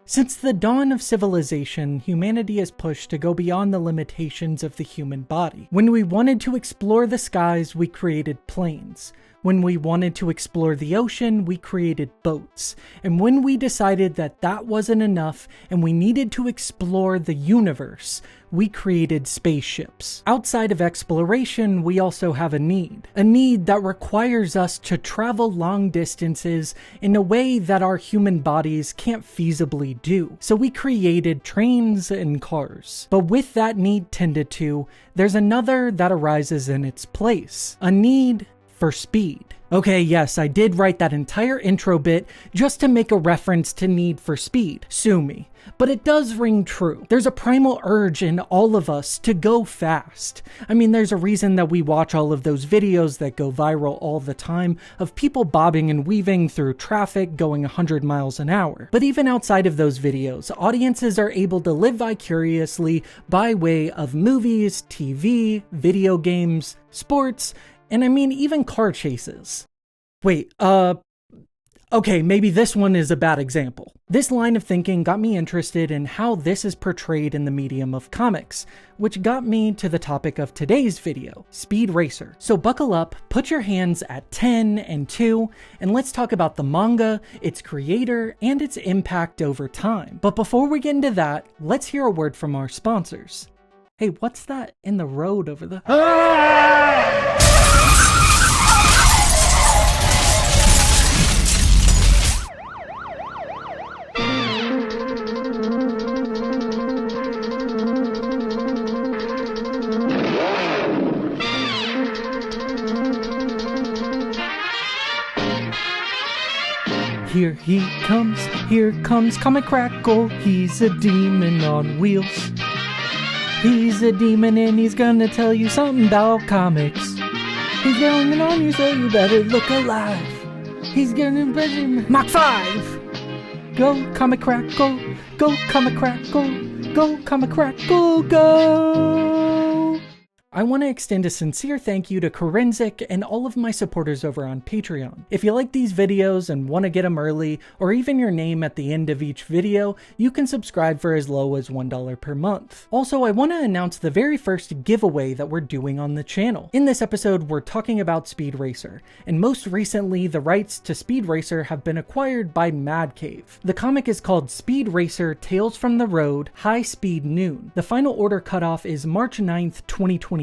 Since the dawn of civilization, humanity has pushed to go beyond the limitations of the human body. When we wanted to explore the skies, we created planes. When we wanted to explore the ocean, we created boats. And when we decided that that wasn't enough and we needed to explore the universe, we created spaceships. Outside of exploration, we also have a need that requires us to travel long distances in a way that our human bodies can't feasibly do. So we created trains and cars. But with that need tended to, there's another that arises in its place. A need for speed. Okay, yes, I did write that entire intro bit just to make a reference to Need for Speed. Sue me. But it does ring true. There's a primal urge in all of us to go fast. I mean, there's a reason that we watch all of those videos that go viral all the time of people bobbing and weaving through traffic going 100 miles an hour. But even outside of those videos, audiences are able to live vicariously by way of movies, TV, video games, sports, and I mean, even car chases. Wait, okay, maybe this one is a bad example. This line of thinking got me interested in how this is portrayed in the medium of comics, which got me to the topic of today's video, Speed Racer. So buckle up, put your hands at 10 and 2, and let's talk about the manga, its creator, and its impact over time. But before we get into that, let's hear a word from our sponsors. Hey, what's that in the road over the... Here comes Comic Crackle, he's a demon on wheels. He's a demon and he's gonna tell you something about comics. He's yelling on you, so you better look alive. He's gonna Mach 5! Go Comic Crackle, go Comic Crackle, go Comic Crackle, go! I want to extend a sincere thank you to Korenzik and all of my supporters over on Patreon. If you like these videos and want to get them early, or even your name at the end of each video, you can subscribe for as low as $1 per month. Also, I want to announce the very first giveaway that we're doing on the channel. In this episode, we're talking about Speed Racer, and most recently, the rights to Speed Racer have been acquired by Mad Cave. The comic is called Speed Racer Tales from the Road, Highspeed Noon. The final order cutoff is March 9th, 2026,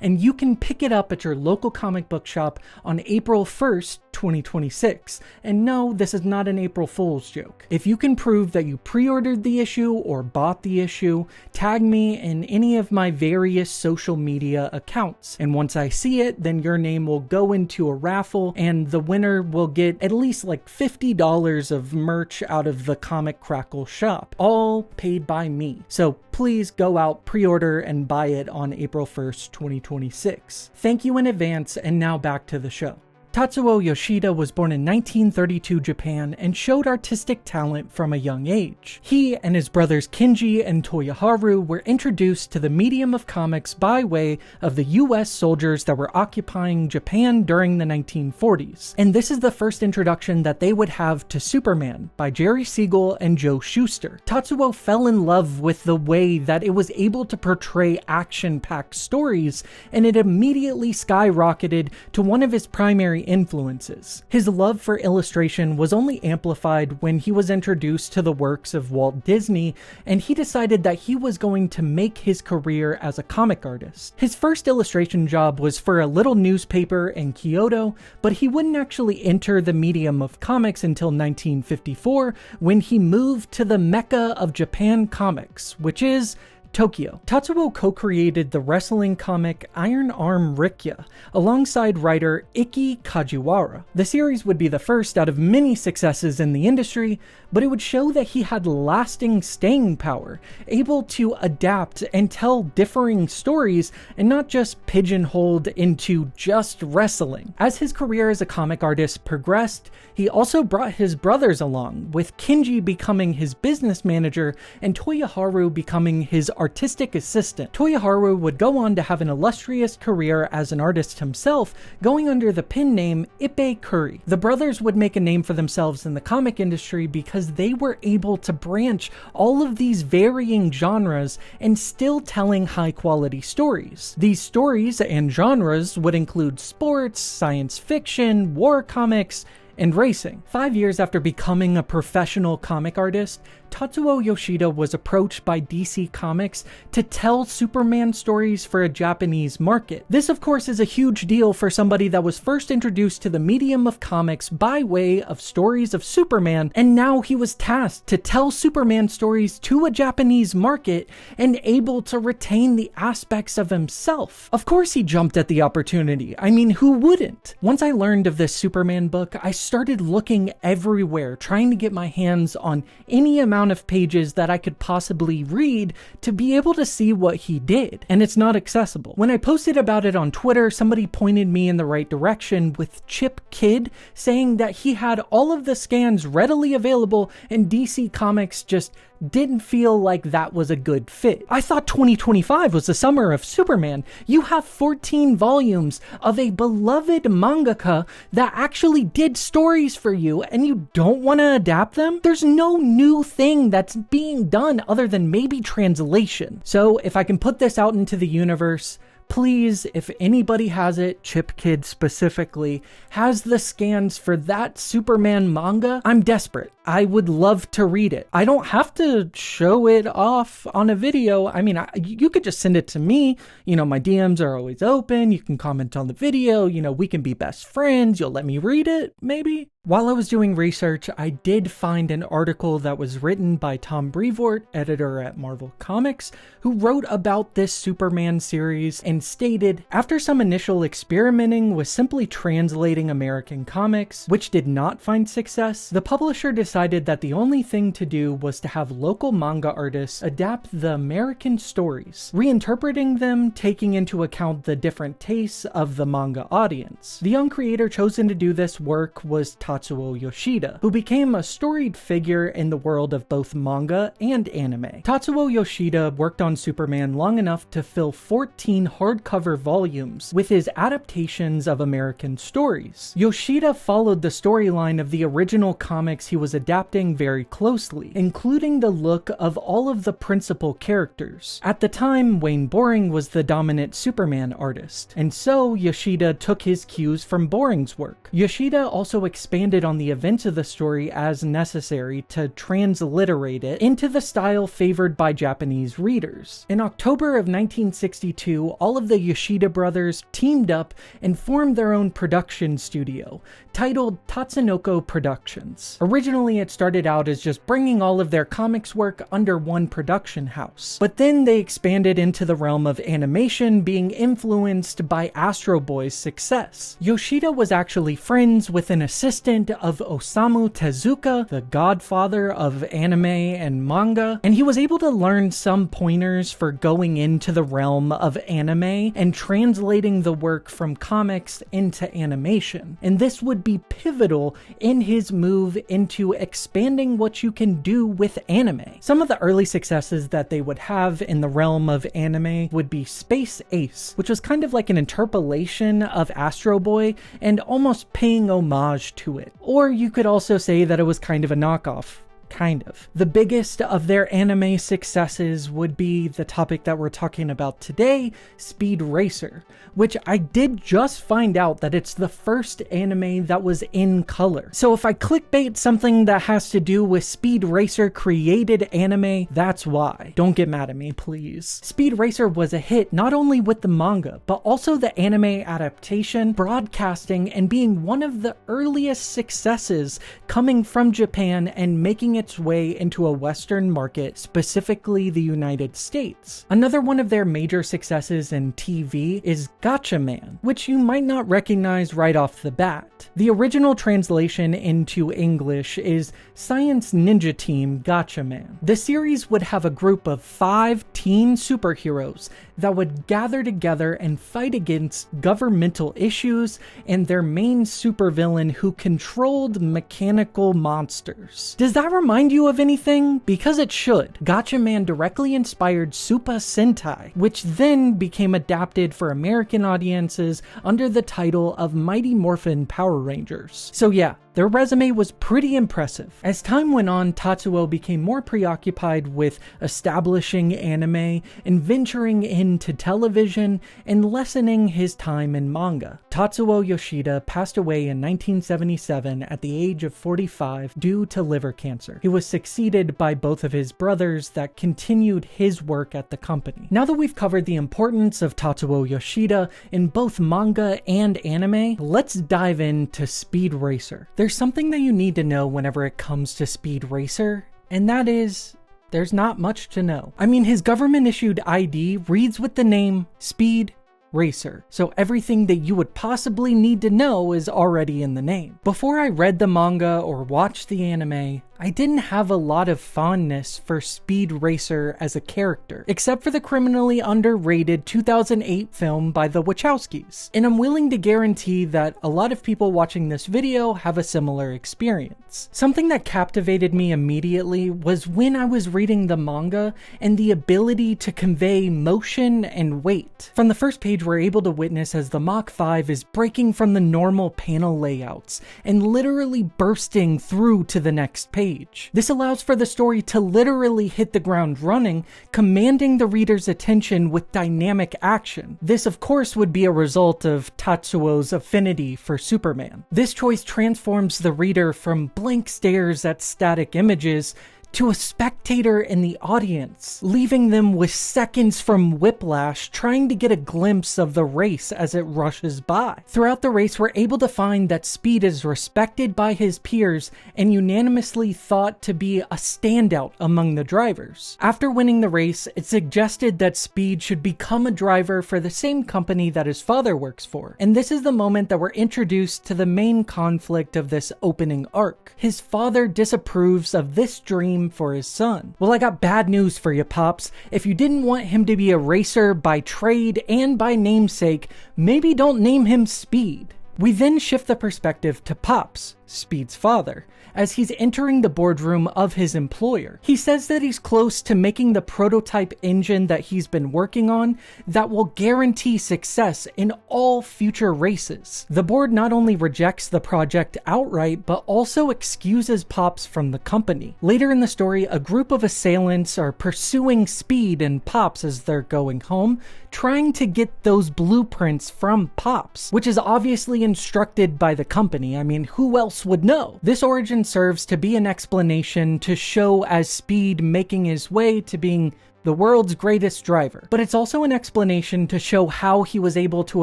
and you can pick it up at your local comic book shop on April 1st, 2026. And no, this is not an April Fool's joke. If you can prove that you pre-ordered the issue or bought the issue, tag me in any of my various social media accounts. And once I see it, then your name will go into a raffle and the winner will get at least like $50 of merch out of the Comic Crackle shop, all paid by me. So please go out, pre-order, and buy it on April 1st, 2026. Thank you in advance, and now back to the show. Tatsuo Yoshida was born in 1932 Japan and showed artistic talent from a young age. He and his brothers Kenji and Toyoharu were introduced to the medium of comics by way of the US soldiers that were occupying Japan during the 1940s. And this is the first introduction that they would have to Superman by Jerry Siegel and Joe Shuster. Tatsuo fell in love with the way that it was able to portray action-packed stories, and it immediately skyrocketed to one of his primary influences. His love for illustration was only amplified when he was introduced to the works of Walt Disney, and he decided that he was going to make his career as a comic artist. His first illustration job was for a little newspaper in Kyoto, but he wouldn't actually enter the medium of comics until 1954, when he moved to the Mecca of Japan comics, which is Tokyo. Tatsuo co-created the wrestling comic Iron Arm Rikya alongside writer Ikki Kajiwara. The series would be the first out of many successes in the industry, but it would show that he had lasting staying power, able to adapt and tell differing stories and not just pigeonholed into just wrestling. As his career as a comic artist progressed, he also brought his brothers along, with Kenji becoming his business manager and Toyoharu becoming his artistic assistant. Toyoharu would go on to have an illustrious career as an artist himself, going under the pen name Ippei Curry. The brothers would make a name for themselves in the comic industry because because they were able to branch all of these varying genres and still telling high quality stories. These stories and genres would include sports, science fiction, war comics, and racing. 5 years after becoming a professional comic artist, Tatsuo Yoshida was approached by DC Comics to tell Superman stories for a Japanese market. This, of course, is a huge deal for somebody that was first introduced to the medium of comics by way of stories of Superman, and now he was tasked to tell Superman stories to a Japanese market and able to retain the aspects of himself. Of course he jumped at the opportunity. I mean, who wouldn't? Once I learned of this Superman book, I started looking everywhere, trying to get my hands on any amount of pages that I could possibly read to be able to see what he did, and it's not accessible. When I posted about it on Twitter, somebody pointed me in the right direction with Chip Kidd saying that he had all of the scans readily available and DC Comics just didn't feel like that was a good fit. I thought 2025 was the summer of Superman. You have 14 volumes of a beloved mangaka that actually did stories for you, and you don't want to adapt them? There's no new thing that's being done other than maybe translation. So if I can put this out into the universe, please, if anybody has it, Chip Kidd specifically, has the scans for that Superman manga, I'm desperate. I would love to read it. I don't have to show it off on a video. I mean, you could just send it to me. You know, my DMs are always open. You can comment on the video. You know, we can be best friends. You'll let me read it, maybe? While I was doing research, I did find an article that was written by Tom Brevoort, editor at Marvel Comics, who wrote about this Superman series and stated, after some initial experimenting with simply translating American comics, which did not find success, the publisher decided that the only thing to do was to have local manga artists adapt the American stories, reinterpreting them, taking into account the different tastes of the manga audience. The young creator chosen to do this work was Tatsuo Yoshida, who became a storied figure in the world of both manga and anime. Tatsuo Yoshida worked on Superman long enough to fill 14 hardcover volumes with his adaptations of American stories. Yoshida followed the storyline of the original comics he was adapting very closely, including the look of all of the principal characters. At the time, Wayne Boring was the dominant Superman artist, and so Yoshida took his cues from Boring's work. Yoshida also expanded on the events of the story as necessary to transliterate it into the style favored by Japanese readers. In October of 1962, all of the Yoshida brothers teamed up and formed their own production studio, titled Tatsunoko Productions. Originally, it started out as just bringing all of their comics work under one production house, but then they expanded into the realm of animation, being influenced by Astro Boy's success. Yoshida was actually friends with an assistant of Osamu Tezuka, the godfather of anime and manga, and he was able to learn some pointers for going into the realm of anime and translating the work from comics into animation. And this would be pivotal in his move into expanding what you can do with anime. Some of the early successes that they would have in the realm of anime would be Space Ace, which was kind of like an interpolation of Astro Boy and almost paying homage to it. Or you could also say that it was kind of a knockoff. Kind of. The biggest of their anime successes would be the topic that we're talking about today, Speed Racer, which I did just find out that it's the first anime that was in color. So if I clickbait something that has to do with Speed Racer created anime, that's why. Don't get mad at me, please. Speed Racer was a hit not only with the manga, but also the anime adaptation, broadcasting, and being one of the earliest successes coming from Japan and making its way into a Western market, specifically the United States. Another one of their major successes in TV is Gatchaman, which you might not recognize right off the bat. The original translation into English is Science Ninja Team Gatchaman. The series would have a group of 5 teen superheroes that would gather together and fight against governmental issues and their main supervillain who controlled mechanical monsters. Does that remind you of anything? Because it should. Gatchaman directly inspired Super Sentai, which then became adapted for American audiences under the title of Mighty Morphin Power Rangers. So yeah, their resume was pretty impressive. As time went on, Tatsuo became more preoccupied with establishing anime and venturing into television and lessening his time in manga. Tatsuo Yoshida passed away in 1977 at the age of 45 due to liver cancer. He was succeeded by both of his brothers that continued his work at the company. Now that we've covered the importance of Tatsuo Yoshida in both manga and anime, let's dive into Speed Racer. There's something that you need to know whenever it comes to Speed Racer, and that is, there's not much to know. I mean, his government-issued ID reads with the name Speed Racer, so everything that you would possibly need to know is already in the name. Before I read the manga or watched the anime, I didn't have a lot of fondness for Speed Racer as a character, except for the criminally underrated 2008 film by the Wachowskis. And I'm willing to guarantee that a lot of people watching this video have a similar experience. Something that captivated me immediately was when I was reading the manga and the ability to convey motion and weight. From the first page, we're able to witness as the Mach 5 is breaking from the normal panel layouts and literally bursting through to the next page. This allows for the story to literally hit the ground running, commanding the reader's attention with dynamic action. This, of course, would be a result of Tatsuo's affinity for Superman. This choice transforms the reader from blank stares at static images to a spectator in the audience, leaving them with seconds from whiplash trying to get a glimpse of the race as it rushes by. Throughout the race, we're able to find that Speed is respected by his peers and unanimously thought to be a standout among the drivers. After winning the race, it's suggested that Speed should become a driver for the same company that his father works for. And this is the moment that we're introduced to the main conflict of this opening arc. His father disapproves of this dream for his son. Well, I got bad news for you, Pops. If you didn't want him to be a racer by trade and by namesake, maybe don't name him Speed. We then shift the perspective to Pops, Speed's father, as he's entering the boardroom of his employer. He says that he's close to making the prototype engine that he's been working on that will guarantee success in all future races. The board not only rejects the project outright, but also excuses Pops from the company. Later in the story, a group of assailants are pursuing Speed and Pops as they're going home, trying to get those blueprints from Pops, which is obviously instructed by the company. I mean, who else would know? This origin serves to be an explanation to show as Speed making his way to being the world's greatest driver. But it's also an explanation to show how he was able to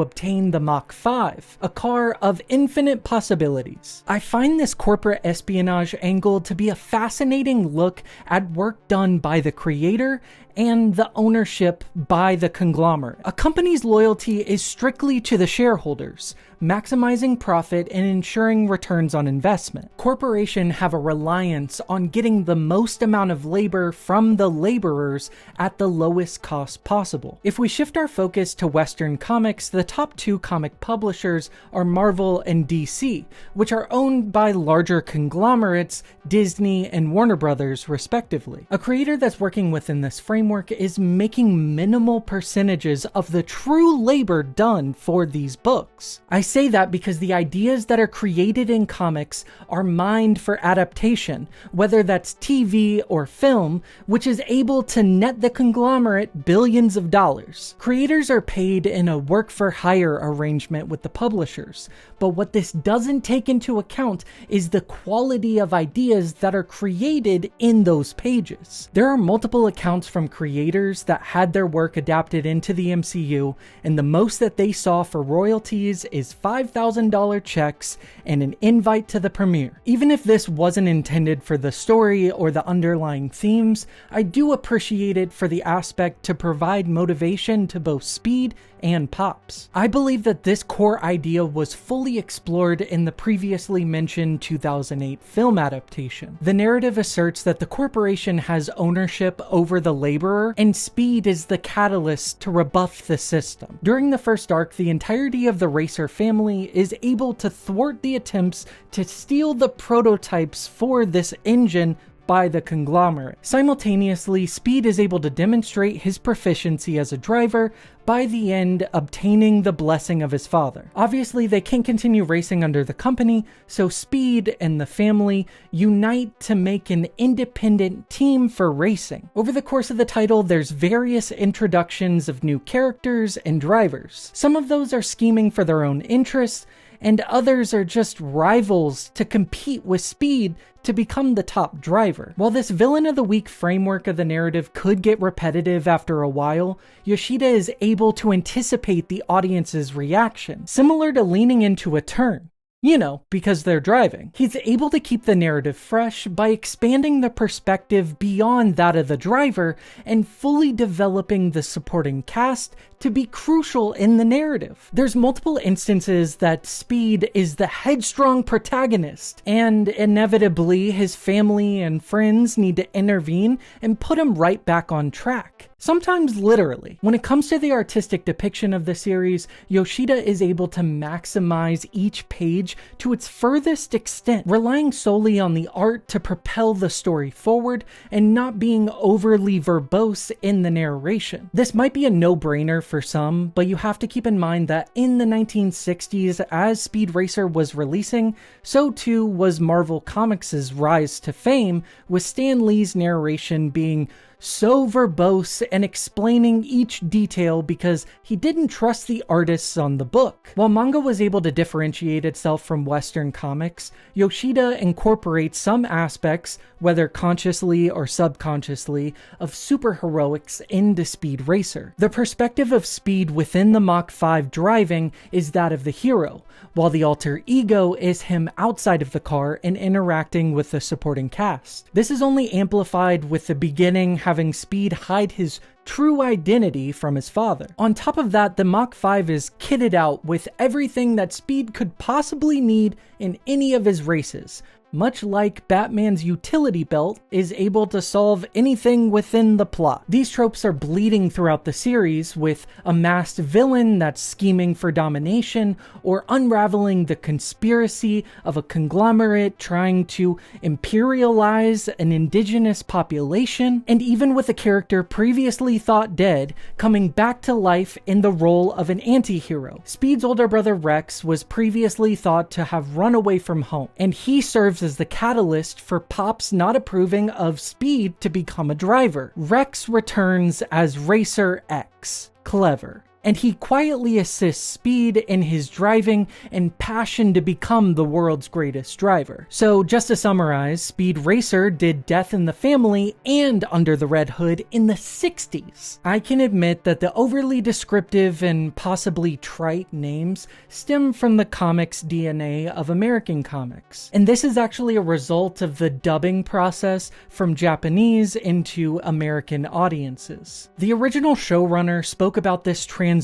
obtain the Mach 5, a car of infinite possibilities. I find this corporate espionage angle to be a fascinating look at work done by the creator and the ownership by the conglomerate. A company's loyalty is strictly to the shareholders, maximizing profit and ensuring returns on investment. Corporations have a reliance on getting the most amount of labor from the laborers at the lowest cost possible. If we shift our focus to Western comics, the top two comic publishers are Marvel and DC, which are owned by larger conglomerates, Disney and Warner Brothers, respectively. A creator that's working within this framework is making minimal percentages of the true labor done for these books. I say that because the ideas that are created in comics are mined for adaptation, whether that's TV or film, which is able to net the conglomerate billions of dollars. Creators are paid in a work-for-hire arrangement with the publishers, but what this doesn't take into account is the quality of ideas that are created in those pages. There are multiple accounts from creators that had their work adapted into the MCU, and the most that they saw for royalties is $5,000 checks and an invite to the premiere. Even if this wasn't intended for the story or the underlying themes, I do appreciate it for the aspect to provide motivation to both Speed and Pops. I believe that this core idea was fully explored in the previously mentioned 2008 film adaptation. The narrative asserts that the corporation has ownership over the laborer, and Speed is the catalyst to rebuff the system. During the first arc, the entirety of the Racer family is able to thwart the attempts to steal the prototypes for this engine by the conglomerate. Simultaneously, Speed is able to demonstrate his proficiency as a driver, by the end obtaining the blessing of his father. Obviously, they can't continue racing under the company, so Speed and the family unite to make an independent team for racing. Over the course of the title, there's various introductions of new characters and drivers. Some of those are scheming for their own interests, and others are just rivals to compete with Speed to become the top driver. While this villain of the week framework of the narrative could get repetitive after a while, Yoshida is able to anticipate the audience's reaction, similar to leaning into a turn. You know, because they're driving. He's able to keep the narrative fresh by expanding the perspective beyond that of the driver and fully developing the supporting cast to be crucial in the narrative. There's multiple instances that Speed is the headstrong protagonist, and inevitably his family and friends need to intervene and put him right back on track. Sometimes literally. When it comes to the artistic depiction of the series, Yoshida is able to maximize each page to its furthest extent, relying solely on the art to propel the story forward and not being overly verbose in the narration. This might be a no-brainer for some, but you have to keep in mind that in the 1960s, as Speed Racer was releasing, so too was Marvel Comics' rise to fame, with Stan Lee's narration being so verbose and explaining each detail because he didn't trust the artists on the book. While manga was able to differentiate itself from Western comics, Yoshida incorporates some aspects, whether consciously or subconsciously, of superheroics into Speed Racer. The perspective of Speed within the Mach 5 driving is that of the hero, while the alter ego is him outside of the car and interacting with the supporting cast. This is only amplified with the beginning having Speed hide his true identity from his father. On top of that, the Mach 5 is kitted out with everything that Speed could possibly need in any of his races, much like Batman's utility belt is able to solve anything within the plot. These tropes are bleeding throughout the series, with a masked villain that's scheming for domination or unraveling the conspiracy of a conglomerate trying to imperialize an indigenous population, and even with a character previously thought dead coming back to life in the role of an anti-hero. Speed's older brother Rex was previously thought to have run away from home, and he serves as the catalyst for Pops not approving of Speed to become a driver. Rex returns as Racer X, Clever, and he quietly assists Speed in his driving and passion to become the world's greatest driver. So just to summarize, Speed Racer did Death in the Family and Under the Red Hood in the 60s. I can admit that the overly descriptive and possibly trite names stem from the comics DNA of American comics. And this is actually a result of the dubbing process from Japanese into American audiences. The original showrunner spoke about this translation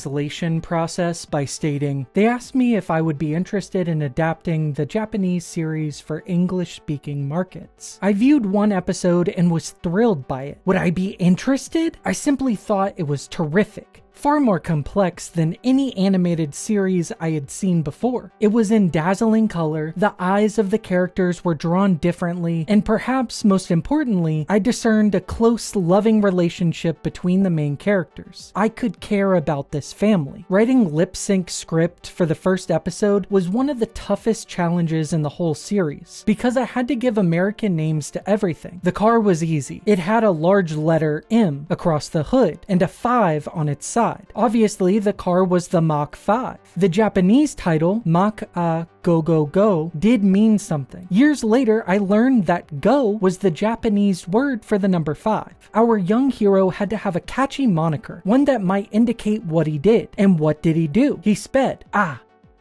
process by stating, "They asked me if I would be interested in adapting the Japanese series for English-speaking markets. I viewed one episode and was thrilled by it. Would I be interested? I simply thought it was terrific. Far more complex than any animated series I had seen before. It was in dazzling color, the eyes of the characters were drawn differently, and perhaps most importantly, I discerned a close, loving relationship between the main characters. I could care about this family." Writing lip-sync script for the first episode was one of the toughest challenges in the whole series, because I had to give American names to everything. The car was easy. It had a large letter M across the hood, and a 5 on its side. Obviously, the car was the Mach 5. The Japanese title, Mach A Go Go Go, did mean something. Years later, I learned that go was the Japanese word for the number 5. Our young hero had to have a catchy moniker, one that might indicate what he did. And what did he do? He sped.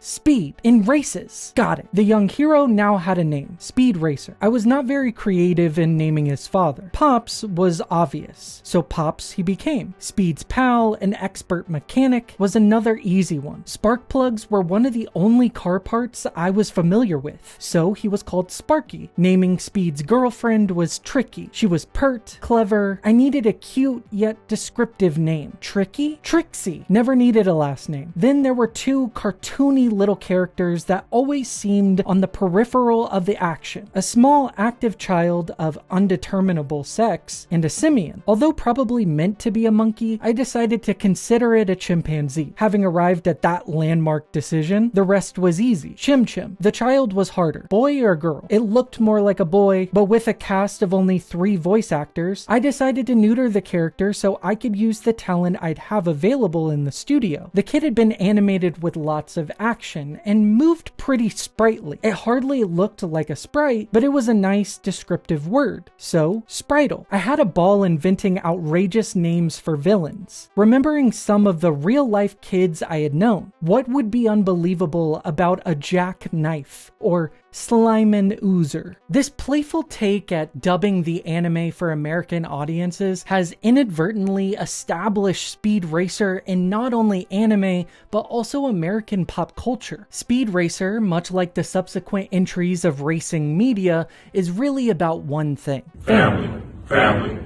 Speed in races. Got it. The young hero now had a name, Speed Racer. I was not very creative in naming his father. Pops was obvious, so Pops he became. Speed's pal, an expert mechanic, was another easy one. Spark plugs were one of the only car parts I was familiar with, so he was called Sparky. Naming Speed's girlfriend was tricky. She was pert, clever. I needed a cute yet descriptive name. Tricky? Trixie. Never needed a last name. Then there were two cartoony little characters that always seemed on the peripheral of the action. A small, active child of undeterminable sex, and a simian. Although probably meant to be a monkey, I decided to consider it a chimpanzee. Having arrived at that landmark decision, the rest was easy. Chim Chim. The child was harder. Boy or girl? It looked more like a boy, but with a cast of only 3 voice actors, I decided to neuter the character so I could use the talent I'd have available in the studio. The kid had been animated with lots of action and moved pretty sprightly. It hardly looked like a sprite, but it was a nice descriptive word. So, Spritle. I had a ball inventing outrageous names for villains, remembering some of the real-life kids I had known. What would be unbelievable about a jackknife or Slimin' Oozer? This playful take at dubbing the anime for American audiences has inadvertently established Speed Racer in not only anime, but also American pop culture. Speed Racer, much like the subsequent entries of racing media, is really about one thing: family. Family.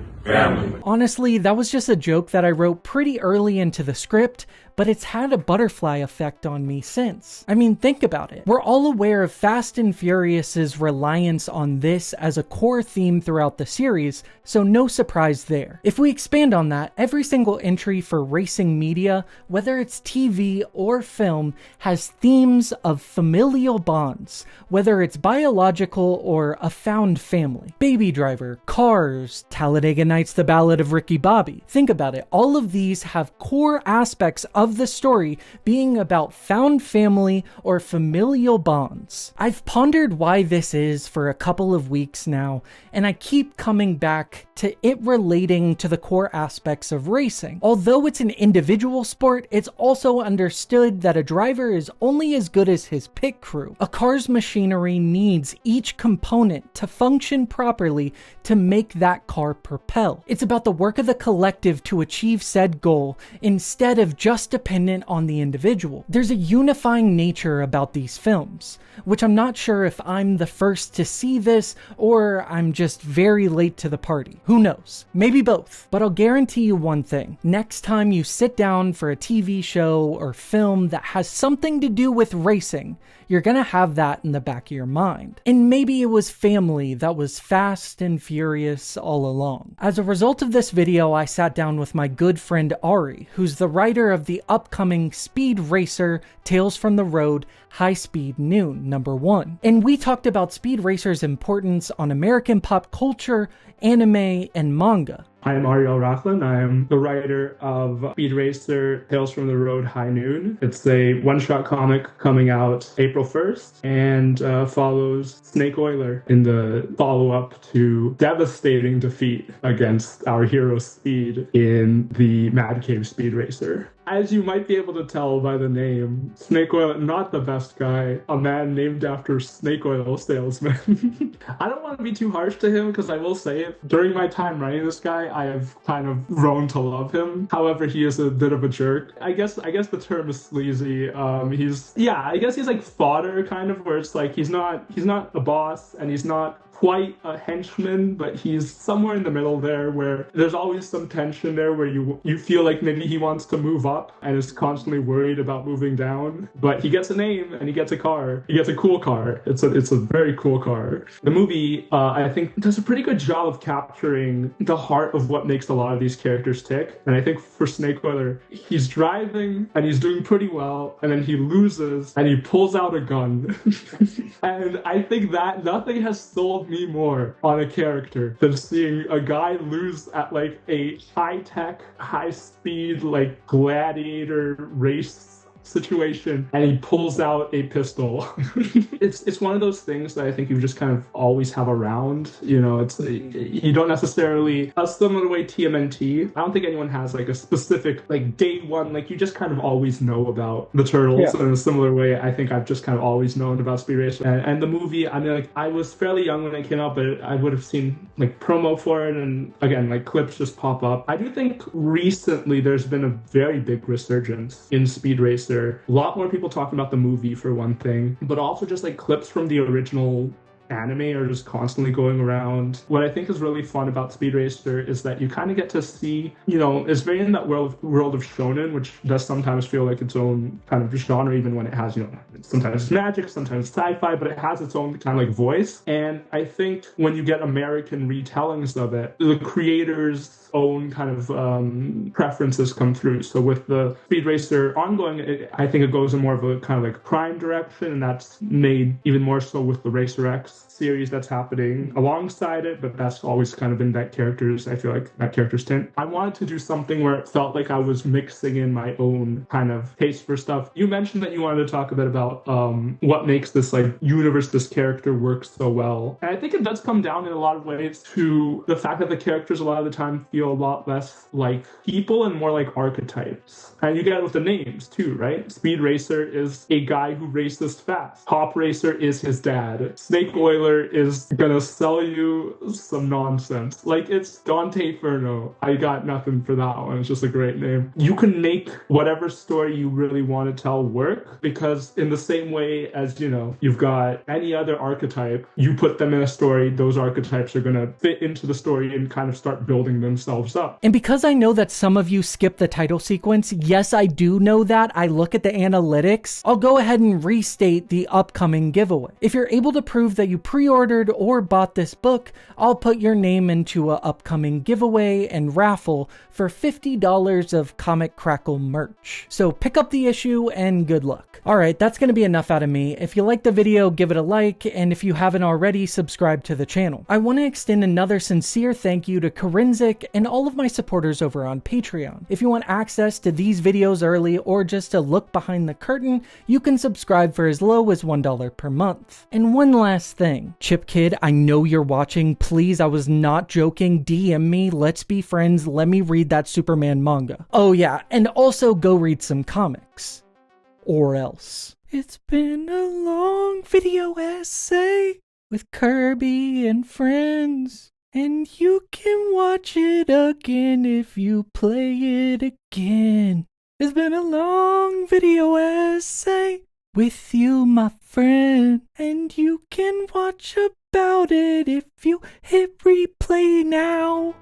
Honestly, that was just a joke that I wrote pretty early into the script, but it's had a butterfly effect on me since. I mean, think about it. We're all aware of Fast and Furious's reliance on this as a core theme throughout the series, so no surprise there. If we expand on that, every single entry for racing media, whether it's TV or film, has themes of familial bonds, whether it's biological or a found family. Baby Driver, Cars, Talladega Nights, The Ballad of Ricky Bobby. Think about it. All of these have core aspects of the story being about found family or familial bonds. I've pondered why this is for a couple of weeks now, and I keep coming back to it relating to the core aspects of racing. Although it's an individual sport, it's also understood that a driver is only as good as his pit crew. A car's machinery needs each component to function properly to make that car propel. It's about the work of the collective to achieve said goal instead of just dependent on the individual. There's a unifying nature about these films, which I'm not sure if I'm the first to see this or I'm just very late to the party. Who knows? Maybe both. But I'll guarantee you one thing. Next time you sit down for a TV show or film that has something to do with racing, you're gonna have that in the back of your mind. And maybe it was family that was Fast and Furious all along. As a result of this video, I sat down with my good friend Ari, who's the writer of the upcoming Speed Racer Tales from the Road Highspeed Noon #1. And we talked about Speed Racer's importance on American pop culture, anime, and manga. I am Ariel Rakhlin. I am the writer of Speed Racer Tales from the Road High Noon. It's a one-shot comic coming out April 1st and follows Snake Oiler in the follow-up to devastating defeat against our hero Speed in the Mad Cave Speed Racer. As you might be able to tell by the name, Snake Oil, not the best guy, a man named after snake oil salesman. I don't want to be too harsh to him because I will say it, during my time writing this guy, I have kind of grown to love him. However, he is a bit of a jerk. I guess the term is sleazy. I guess he's like fodder kind of, where it's like he's not a boss and he's not quite a henchman, but he's somewhere in the middle there where there's always some tension there where you feel like maybe he wants to move up and is constantly worried about moving down, but he gets a name and he gets a car. He gets a cool car. It's a very cool car. The movie, I think, does a pretty good job of capturing the heart of what makes a lot of these characters tick. And I think for Snake Oiler, he's driving and he's doing pretty well, and then he loses and he pulls out a gun. And I think that nothing has sold me more on a character than seeing a guy lose at like a high-tech, high-speed, like gladiator race situation, and he pulls out a pistol. It's one of those things that I think you just kind of always have around. You know, it's you don't necessarily, a similar way TMNT, I don't think anyone has like a specific like day one, like you just kind of always know about the Turtles. Yeah. In a similar way, I think I've just kind of always known about Speed Racer. And the movie, I mean, like I was fairly young when it came out, but I would have seen like promo for it, and again, like clips just pop up. I do think recently there's been a very big resurgence in Speed Racer. A lot more people talking about the movie for one thing, but also just like clips from the original anime are just constantly going around. What I think is really fun about Speed Racer is that you kind of get to see, it's very in that world of shonen, which does sometimes feel like its own kind of genre, even when it has, sometimes it's magic, sometimes sci-fi, but it has its own kind of like voice. And I think when you get American retellings of it, the creators' own kind of preferences come through. So with the Speed Racer ongoing, I think it goes in more of a kind of like crime direction, and that's made even more so with the Racer X series that's happening alongside it, but that's always kind of been I feel like that character's tint. I wanted to do something where it felt like I was mixing in my own kind of taste for stuff. You mentioned that you wanted to talk a bit about what makes this like universe, this character work so well. And I think it does come down in a lot of ways to the fact that the characters a lot of the time feel a lot less like people and more like archetypes. And you get it with the names too, right? Speed Racer is a guy who races fast. Pop Racer is his dad. Snake Oiler is gonna sell you some nonsense. Like, it's Dante Inferno. I got nothing for that one. It's just a great name. You can make whatever story you really want to tell work, because in the same way as, you've got any other archetype, you put them in a story, those archetypes are gonna fit into the story and kind of start building themselves up. And because I know that some of you skip the title sequence, yes, I do know that. I look at the analytics. I'll go ahead and restate the upcoming giveaway. If you're able to prove that you pre-ordered or bought this book, I'll put your name into an upcoming giveaway and raffle for $50 of Comic Crackle merch. So pick up the issue and good luck. Alright, that's going to be enough out of me. If you liked the video, give it a like, and if you haven't already, subscribe to the channel. I want to extend another sincere thank you to Korinzik and all of my supporters over on Patreon. If you want access to these videos early or just to look behind the curtain, you can subscribe for as low as $1 per month. And one last thing. Chip Kid, I know you're watching. Please, I was not joking. DM me. Let's be friends. Let me read that Superman manga. Oh yeah, and also go read some comics. Or else. It's been a long video essay with Kirby and friends. And you can watch it again if you play it again. It's been a long video essay with you, my friend. And you can watch about it if you hit replay now.